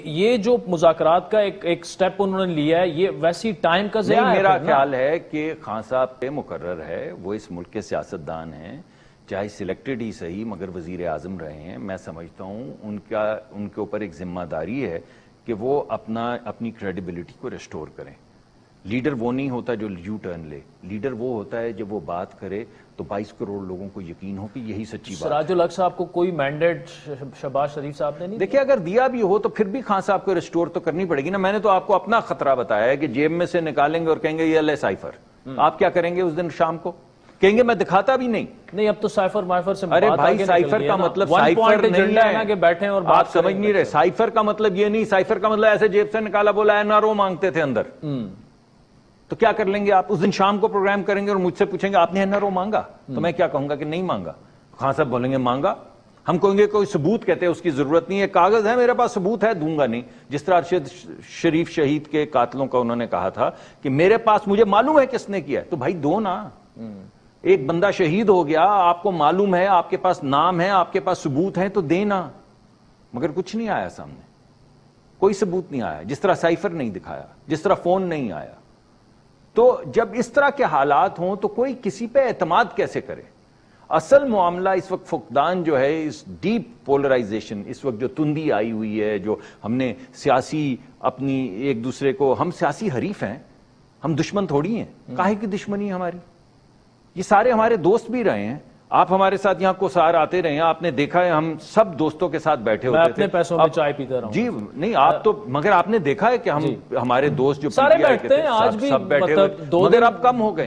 یہ جو مذاکرات کا ایک سٹیپ انہوں نے لیا ہے، یہ ویسی ٹائم کا ضیاع ہے؟ میرا خیال ہے کہ خان صاحب پہ مقرر ہے، وہ اس ملک کے سیاستدان ہیں، چاہے سلیکٹڈ ہی صحیح مگر وزیر اعظم رہے ہیں۔ میں سمجھتا ہوں ان کے اوپر ایک ذمہ داری ہے کہ وہ اپنی کریڈیبلٹی کو ریسٹور کریں۔ لیڈر وہ نہیں ہوتا جو یو ٹرن لے، لیڈر وہ ہوتا ہے جب وہ بات کرے تو 22 کروڑ لوگوں کو یقین ہو کہ یہی سچی بات ہے۔ سراج الحق صاحب کو کوئی مینڈیٹ شہباز شریف صاحب نے نہیں؟ دیکھیں اگر دیا بھی ہو تو پھر بھی خان صاحب کو ریسٹور تو کرنی پڑے گی نا۔ میں نے تو آپ کو اپنا خطرہ بتایا ہے کہ جیب میں سے نکالیں گے اور کہیں گے یہ لے سائفر، آپ کیا کریں گے اس دن شام کو؟ کہیں گے میں دکھاتا بھی نہیں۔ اب تو سائفر مائفر سے ارے بھائی سائفر کا مطلب سائفر نہیں ہے کہ بیٹھیں اور آپ سمجھ نہیں رہے۔ سائفر کا مطلب یہ نہیں، سائفر کا مطلب ایسے جیب سے نکالا بولا NRO مانگتے تھے اندر، تو کیا کر لیں گے آپ؟ اس دن شام کو پروگرام کریں گے اور مجھ سے پوچھیں گے آپ نے NRO مانگا، تو میں کیا کہوں گا کہ نہیں مانگا۔ خان صاحب بولیں گے مانگا، ہم کہیں گے کوئی ثبوت، کہتے ہیں اس کی ضرورت نہیں ہے، کاغذ ہے میرے پاس، ثبوت ہے، دوں گا نہیں۔ جس طرح ارشد شریف شہید کے قاتلوں کا انہوں نے کہا تھا کہ میرے پاس مجھے معلوم ہے کس نے کیا ہے، تو بھائی دو نا۔ ایک بندہ شہید ہو گیا، آپ کو معلوم ہے، آپ کے پاس نام ہے، آپ کے پاس ثبوت ہے، تو دینا۔ مگر کچھ نہیں آیا سامنے، کوئی ثبوت نہیں آیا، جس طرح سائفر نہیں دکھایا، جس طرح فون نہیں آیا۔ تو جب اس طرح کے حالات ہوں تو کوئی کسی پہ اعتماد کیسے کرے؟ اصل معاملہ اس وقت فقدان جو ہے، اس ڈیپ پولرائزیشن، اس وقت جو تندی آئی ہوئی ہے، جو ہم نے سیاسی اپنی ایک دوسرے کو، ہم سیاسی حریف ہیں، ہم دشمن تھوڑی ہیں۔ کاہے کی دشمنی ہماری؟ یہ سارے ہمارے دوست بھی رہے ہیں، آپ ہمارے ساتھ یہاں کوسار آتے رہے ہیں، آپ نے دیکھا ہے ہم سب دوستوں کے ساتھ بیٹھے ہوتے تھے۔ میں اپنے پیسوں میں چائے پیتا رہا ہوں جی، نہیں آپ تو، مگر آپ نے دیکھا ہے کہ ہم ہمارے دوست جو سارے بیٹھتے ہیں آج بھی، سب بیٹھے ہوئے، مگر اب کم ہو گئے۔